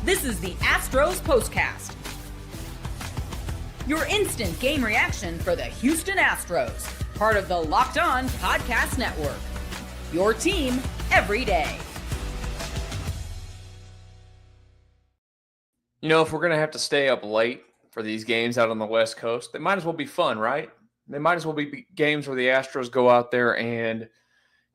This is the Astros Postcast, your instant game reaction for the Houston Astros, part of the Locked On Podcast Network, your team every day. You know, if we're going to have to stay up late for these games out on the West Coast, they might as well be fun, right? They might as well be games where the Astros go out there and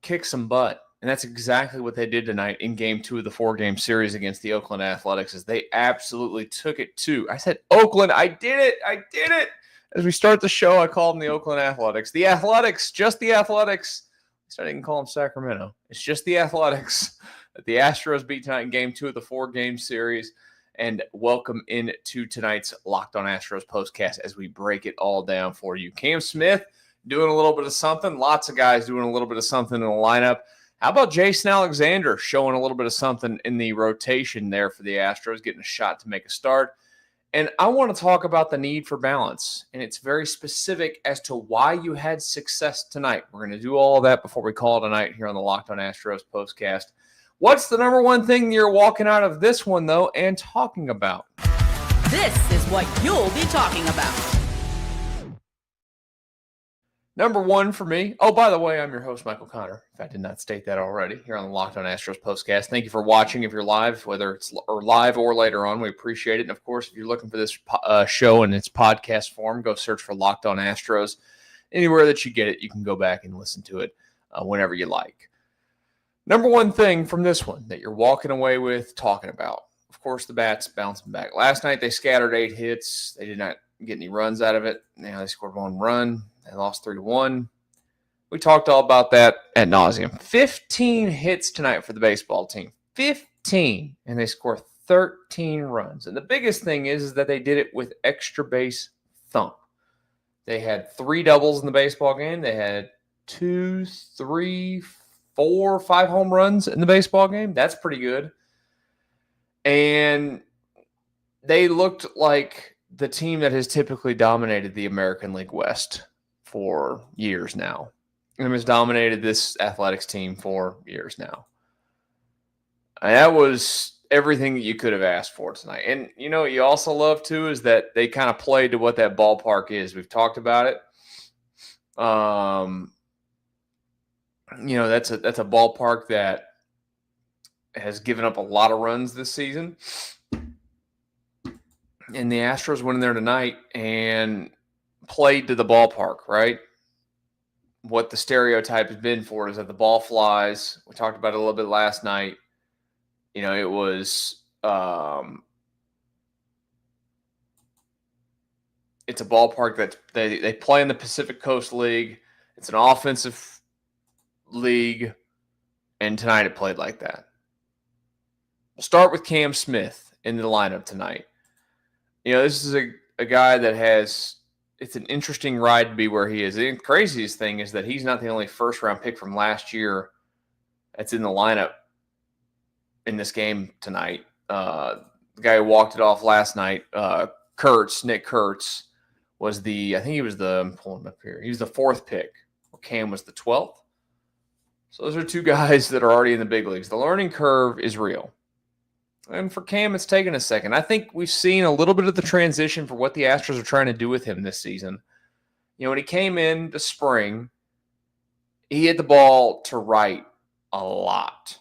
kick some butt. And that's exactly what they did tonight in Game 2 of the 4-game series against the Oakland Athletics, as they absolutely took it to. I said Oakland. I did it. As we start the show, I called them the Oakland Athletics. The Athletics, just the Athletics. I didn't call them Sacramento. It's just the Athletics that the Astros beat tonight in Game 2 of the 4-game series. And welcome into tonight's Locked On Astros Postcast as we break it all down for you. Cam Smith doing a little bit of something. Lots of guys doing a little bit of something in the lineup. How about Jason Alexander showing a little bit of something in the rotation there for the Astros, getting a shot to make a start? And I want to talk about the need for balance, and it's very specific as to why you had success tonight. We're going to do all of that before we call it a night here on the Locked On Astros Postcast. What's the number one thing you're walking out of this one, though, and talking about? This is what you'll be talking about. Number one for me. Oh, by the way, I'm your host, Michael Connor, if I did not state that already, here on the Locked On Astros Postcast. Thank you for watching. If you're live, whether it's live or later on, we appreciate it. And, of course, if you're looking for this show in its podcast form, go search for Locked On Astros. Anywhere that you get it, you can go back and listen to it whenever you like. Number one thing from this one that you're walking away with talking about, of course, the bats bouncing back. Last night, they scattered 8 hits. They did not get any runs out of it. Now they scored 1 run. They lost 3-1. We talked all about that ad nauseum. 15 hits tonight for the baseball team. 15. And they score 13 runs. And the biggest thing is that they did it with extra base thump. They had 3 doubles in the baseball game. They had 2, 3, 4, 5 home runs in the baseball game. That's pretty good. And they looked like the team that has typically dominated the American League West for years now. And has dominated this athletics team for years now. And that was everything that you could have asked for tonight. And, you know, what you also love, too, is that they kind of played to what that ballpark is. We've talked about it. You know, that's a ballpark that has given up a lot of runs this season. And the Astros went in there tonight and played to the ballpark, right? What the stereotype has been for is that the ball flies. We talked about it a little bit last night. You know, it was it's a ballpark that they play in the Pacific Coast League. It's an offensive league, and tonight it played like that. We'll start with Cam Smith in the lineup tonight. You know, this is a guy that has – it's an interesting ride to be where he is. The craziest thing is that he's not the only first-round pick from last year that's in the lineup in this game tonight. The guy who walked it off last night, Nick Kurtz, was I'm pulling him up here. He was the 4th pick. Cam was the 12th. So those are 2 guys that are already in the big leagues. The learning curve is real. And for Cam, it's taken a second. I think we've seen a little bit of the transition for what the Astros are trying to do with him this season. You know, when he came in the spring, he hit the ball to right a lot.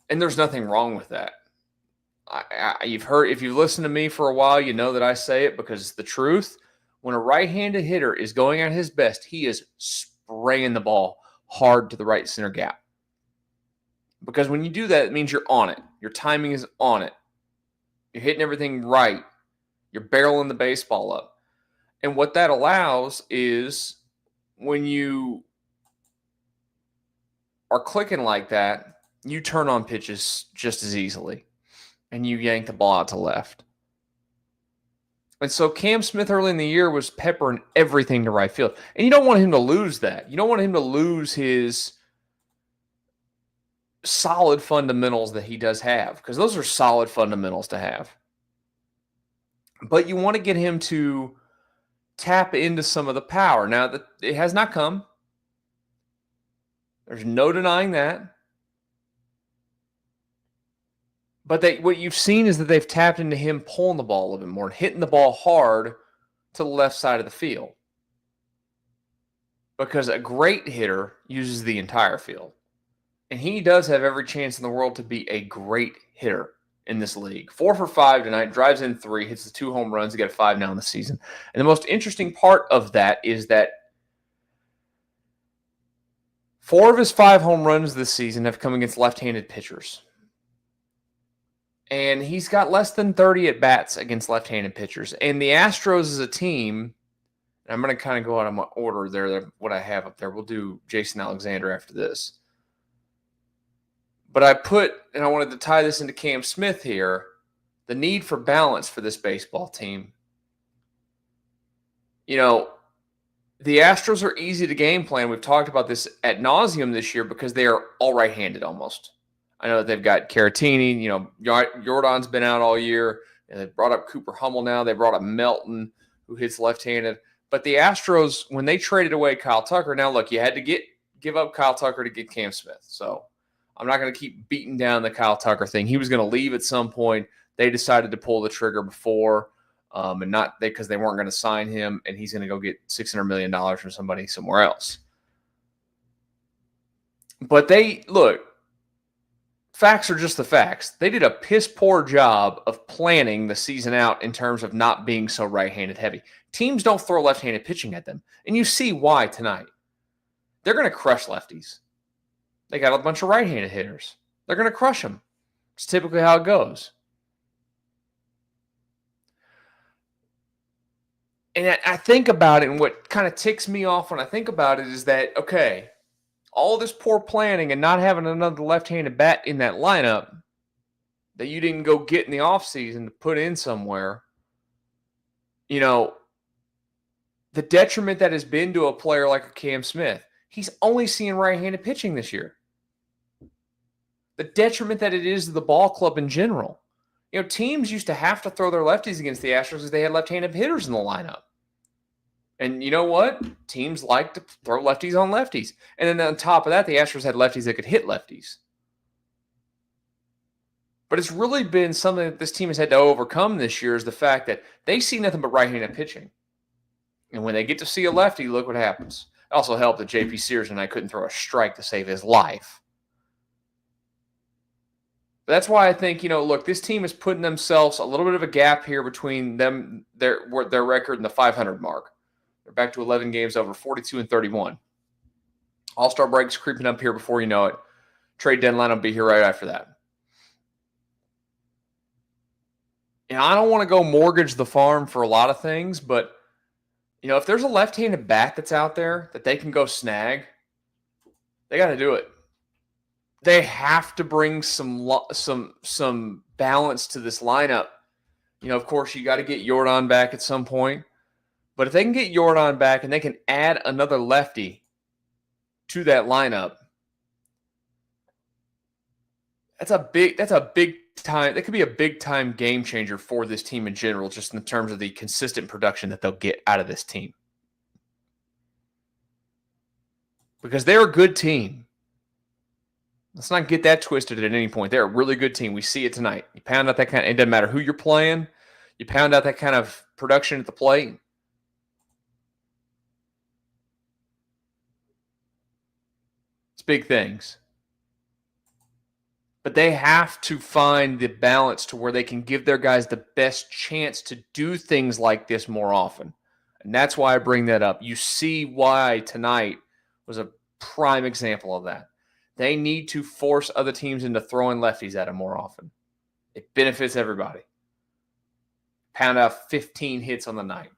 And there's nothing wrong with that. You've heard, if you've listened to me for a while, you know that I say it because it's the truth. When a right-handed hitter is going at his best, he is spraying the ball hard to the right center gap. Because when you do that, it means you're on it. Your timing is on it. You're hitting everything right. You're barreling the baseball up. And what that allows is when you are clicking like that, you turn on pitches just as easily. And you yank the ball out to left. And so Cam Smith early in the year was peppering everything to right field. And you don't want him to lose that. You don't want him to lose his solid fundamentals that he does have, because those are solid fundamentals to have. But you want to get him to tap into some of the power. Now, it has not come. There's no denying that. But what you've seen is that they've tapped into him pulling the ball a little bit more and hitting the ball hard to the left side of the field. Because a great hitter uses the entire field. And he does have every chance in the world to be a great hitter in this league. 4 for 5 tonight, drives in 3, hits the 2 home runs. He got 5 now in the season. And the most interesting part of that is that 4 of his 5 home runs this season have come against left-handed pitchers. And he's got less than 30 at-bats against left-handed pitchers. And the Astros as a team, and I'm going to kind of go out of my order there, what I have up there. We'll do Jason Alexander after this. But I wanted to tie this into Cam Smith here, the need for balance for this baseball team. You know, the Astros are easy to game plan. We've talked about this ad nauseum this year because they are all right-handed almost. I know that they've got Caratini. You know, Jordan's been out all year. And they brought up Cooper Hummel now. They brought up Melton, who hits left-handed. But the Astros, when they traded away Kyle Tucker, now look, you had to give up Kyle Tucker to get Cam Smith. So I'm not going to keep beating down the Kyle Tucker thing. He was going to leave at some point. They decided to pull the trigger before, and not because they weren't going to sign him, and he's going to go get $600 million from somebody somewhere else. But facts are just the facts. They did a piss-poor job of planning the season out in terms of not being so right-handed heavy. Teams don't throw left-handed pitching at them, and you see why tonight. They're going to crush lefties. They got a bunch of right-handed hitters. They're going to crush them. It's typically how it goes. And I think about it, and what kind of ticks me off when I think about it is that, okay, all this poor planning and not having another left-handed bat in that lineup that you didn't go get in the offseason to put in somewhere, you know, the detriment that has been to a player like a Cam Smith, he's only seeing right-handed pitching this year. The detriment that it is to the ball club in general. You know, teams used to have to throw their lefties against the Astros because they had left-handed hitters in the lineup. And you know what? Teams like to throw lefties on lefties. And then on top of that, the Astros had lefties that could hit lefties. But it's really been something that this team has had to overcome this year is the fact that they see nothing but right-handed pitching. And when they get to see a lefty, look what happens. It also helped that J.P. Sears and I couldn't throw a strike to save his life. But that's why I think, you know, look, this team is putting themselves a little bit of a gap here between them, their record and the 500 mark. They're back to 11 games over, 42-31. All-Star break's creeping up here before you know it. Trade deadline will be here right after that. And I don't want to go mortgage the farm for a lot of things, but, you know, if there's a left-handed bat that's out there that they can go snag, they got to do it. They have to bring some balance to this lineup. You know, of course, you got to get Jordan back at some point. But if they can get Jordan back and they can add another lefty to that lineup, that's a big time. That could be a big time game changer for this team in general, just in terms of the consistent production that they'll get out of this team. Because they're a good team. Let's not get that twisted at any point. They're a really good team. We see it tonight. You pound out that kind of, it doesn't matter who you're playing. You pound out that kind of production at the plate. It's big things. But they have to find the balance to where they can give their guys the best chance to do things like this more often. And that's why I bring that up. You see why tonight was a prime example of that. They need to force other teams into throwing lefties at them more often. It benefits everybody. Pound out 15 hits on the night.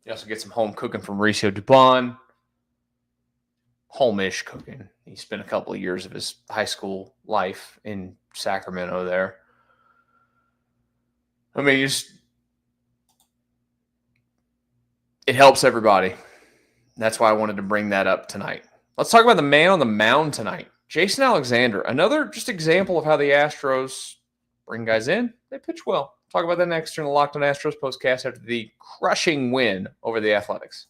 You also get some home cooking from Mauricio Dubon. Home-ish cooking. He spent a couple of years of his high school life in Sacramento there. I mean, it helps everybody. That's why I wanted to bring that up tonight. Let's talk about the man on the mound tonight. Jason Alexander. Another just example of how the Astros bring guys in. They pitch well. Talk about that next in the Locked On Astros Postcast after the crushing win over the Athletics.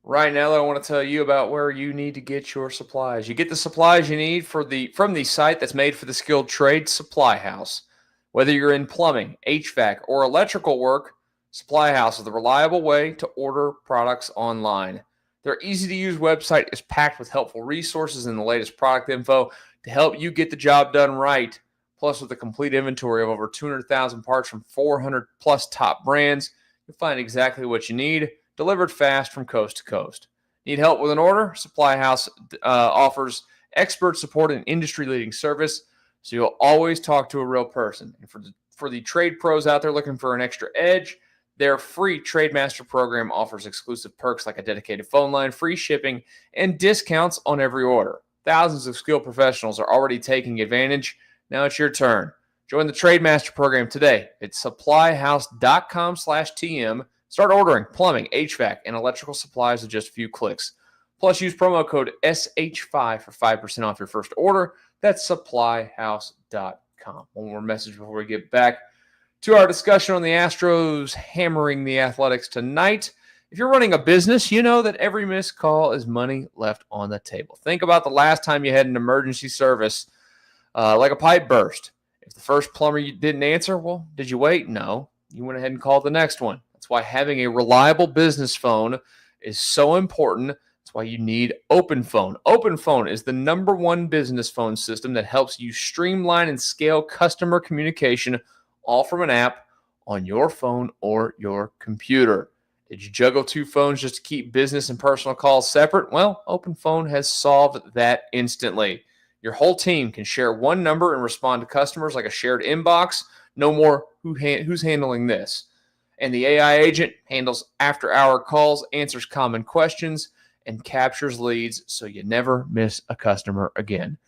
Right now, I want to tell you about where you need to get your supplies. You get the supplies you need from the site that's made for the skilled trade, Supply House. Whether you're in plumbing, HVAC, or electrical work, Supply House is the reliable way to order products online. Their easy-to-use website is packed with helpful resources and the latest product info to help you get the job done right. Plus, with a complete inventory of over 200,000 parts from 400-plus top brands, you'll find exactly what you need, delivered fast from coast to coast. Need help with an order? Supply House offers expert support and industry-leading service, so you'll always talk to a real person. And for the trade pros out there looking for an extra edge, their free TradeMaster program offers exclusive perks like a dedicated phone line, free shipping, and discounts on every order. Thousands of skilled professionals are already taking advantage. Now it's your turn. Join the TradeMaster program today at supplyhouse.com/TM. Start ordering plumbing, HVAC, and electrical supplies with just a few clicks. Plus, use promo code SH5 for 5% off your first order. That's supplyhouse.com. One more message before we get back to our discussion on the Astros hammering the Athletics tonight. If you're running a business, you know that every missed call is money left on the table. Think about the last time you had an emergency service like a pipe burst. If the first plumber you didn't answer, well, did you wait? No. You went ahead and called the next one. That's why having a reliable business phone is so important. That's why you need OpenPhone. OpenPhone is the #1 business phone system that helps you streamline and scale customer communication, all from an app on your phone or your computer. Did you juggle 2 phones just to keep business and personal calls separate? Well, OpenPhone has solved that instantly. Your whole team can share one number and respond to customers like a shared inbox. No more who's handling this. And the AI agent handles after-hour calls, answers common questions, and captures leads so you never miss a customer again.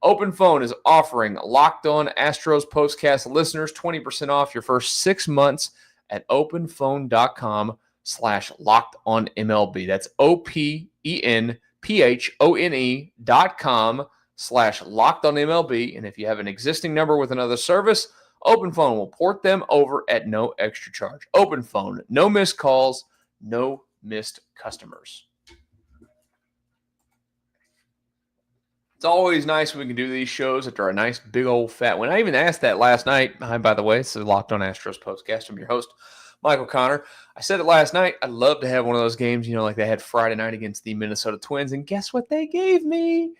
OpenPhone is offering Locked On Astros Postcast listeners 20% off your first 6 months at openphone.com/LockedOnMLB. That's OpenPhone.com/LockedOnMLB. And if you have an existing number with another service, OpenPhone will port them over at no extra charge. OpenPhone, no missed calls, no missed customers. It's always nice when we can do these shows after a nice big old fat win. I even asked that last night. Hi, by the way, it's the Locked On Astros Postcast. I'm your host, Michael Connor. I said it last night. I'd love to have one of those games, like they had Friday night against the Minnesota Twins. And guess what they gave me?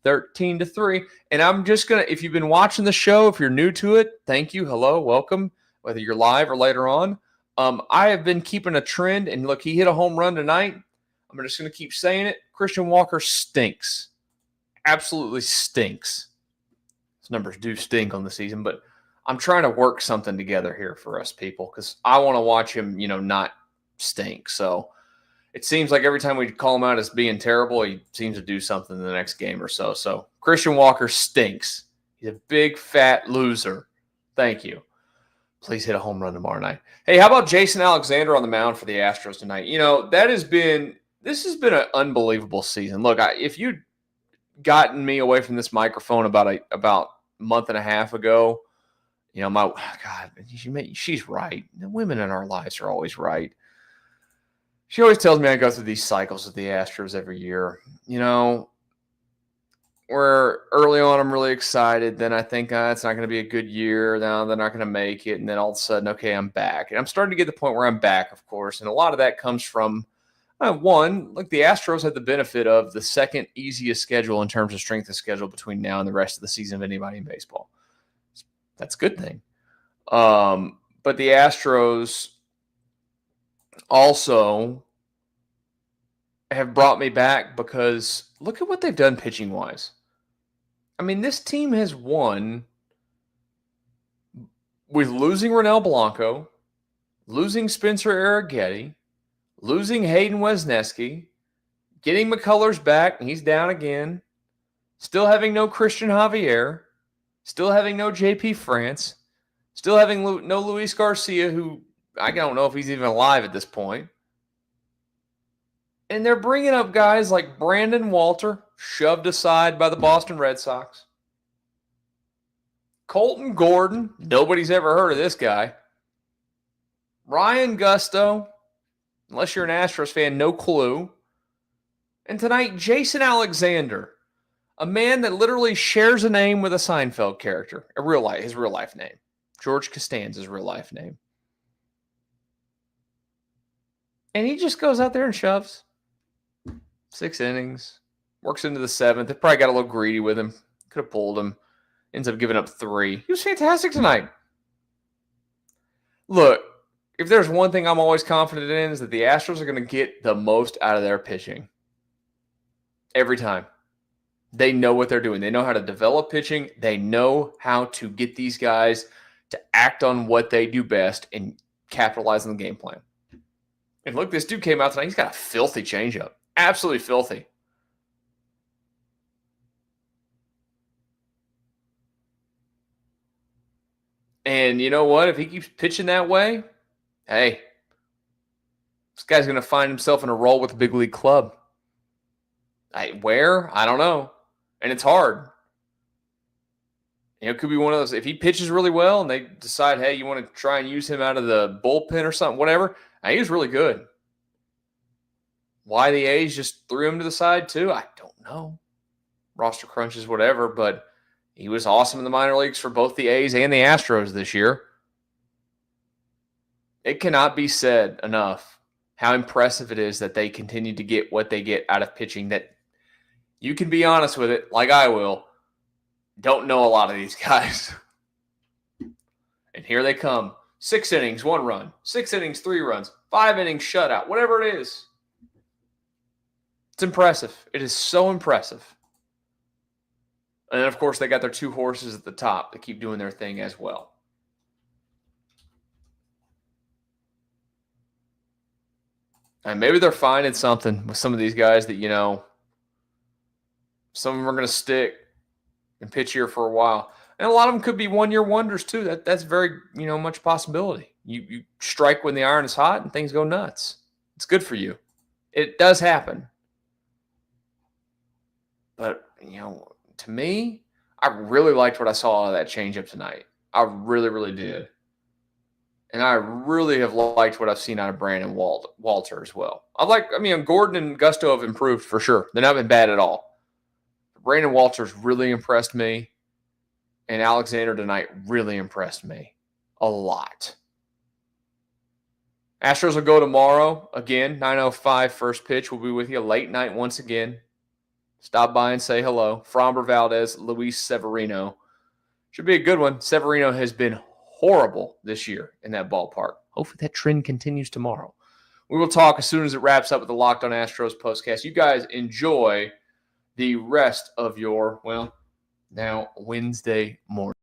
13-3. And I'm just going to, if you've been watching the show, if you're new to it, thank you. Hello, welcome, whether you're live or later on. I have been keeping a trend, and look, he hit a home run tonight. I'm just going to keep saying it. Christian Walker stinks. Absolutely stinks. His numbers do stink on the season, but I'm trying to work something together here for us people because I want to watch him, not stink. So it seems like every time we call him out as being terrible, he seems to do something in the next game or so. So Christian Walker stinks. He's a big, fat loser. Thank you. Please hit a home run tomorrow night. Hey, how about Jason Alexander on the mound for the Astros tonight? This has been an unbelievable season. Look, if you'd gotten me away from this microphone about a month and a half ago, she's right. The women in our lives are always right. She always tells me I go through these cycles with the Astros every year. Where early on I'm really excited. Then I think it's not going to be a good year. Now they're not going to make it. And then all of a sudden, okay, I'm back. And I'm starting to get to the point where I'm back, of course. And a lot of that comes from, one, the Astros had the benefit of the second easiest schedule in terms of strength of schedule between now and the rest of the season of anybody in baseball. That's a good thing. But the Astros also have brought me back because look at what they've done pitching-wise. This team has won with losing Ronel Blanco, losing Spencer Arrighetti, losing Hayden Wesneski, getting McCullers back, and he's down again, still having no Christian Javier, still having no JP France, still having no Luis Garcia, who I don't know if he's even alive at this point. And they're bringing up guys like Brandon Walter, shoved aside by the Boston Red Sox. Colton Gordon, nobody's ever heard of this guy. Ryan Gusto, unless you're an Astros fan, no clue. And tonight, Jason Alexander, a man that literally shares a name with a Seinfeld character, his real life name. George Costanza's real life name. And he just goes out there and shoves. 6 innings. Works into the 7th. They probably got a little greedy with him. Could have pulled him. Ends up giving up 3. He was fantastic tonight. Look, if there's one thing I'm always confident in is that the Astros are going to get the most out of their pitching. Every time. They know what they're doing. They know how to develop pitching. They know how to get these guys to act on what they do best and capitalize on the game plan. And look, this dude came out tonight. He's got a filthy changeup. Absolutely filthy. And you know what? If he keeps pitching that way, hey, this guy's going to find himself in a role with the big league club. Where? I don't know. And it's hard. It could be one of those. If he pitches really well and they decide, hey, you want to try and use him out of the bullpen or something, whatever, he was really good. Why the A's just threw him to the side too, I don't know. Roster crunches, whatever, but he was awesome in the minor leagues for both the A's and the Astros this year. It cannot be said enough how impressive it is that they continue to get what they get out of pitching, that you can be honest with it, like I will. Don't know a lot of these guys. And here they come. 6 innings, 1 run. 6 innings, 3 runs. 5 innings, shutout. Whatever it is. It's impressive. It is so impressive. And then, of course, they got their 2 horses at the top that keep doing their thing as well. And maybe they're finding something with some of these guys that, some of them are going to stick and pitch here for a while. And a lot of them could be one-year wonders too. That's very, much possibility. You strike when the iron is hot and things go nuts. It's good for you. It does happen. But, to me, I really liked what I saw out of that changeup tonight. I really, really did. And I really have liked what I've seen out of Brandon Walter as well. Gordon and Gusto have improved for sure. They've not been bad at all. Brandon Walters really impressed me. And Alexander tonight really impressed me a lot. Astros will go tomorrow. Again, 9:05 first pitch. We'll be with you late night once again. Stop by and say hello. Framber Valdez, Luis Severino. Should be a good one. Severino has been horrible this year in that ballpark. Hopefully that trend continues tomorrow. We will talk as soon as it wraps up with the Locked On Astros Postcast. You guys enjoy the rest of your, now Wednesday morning.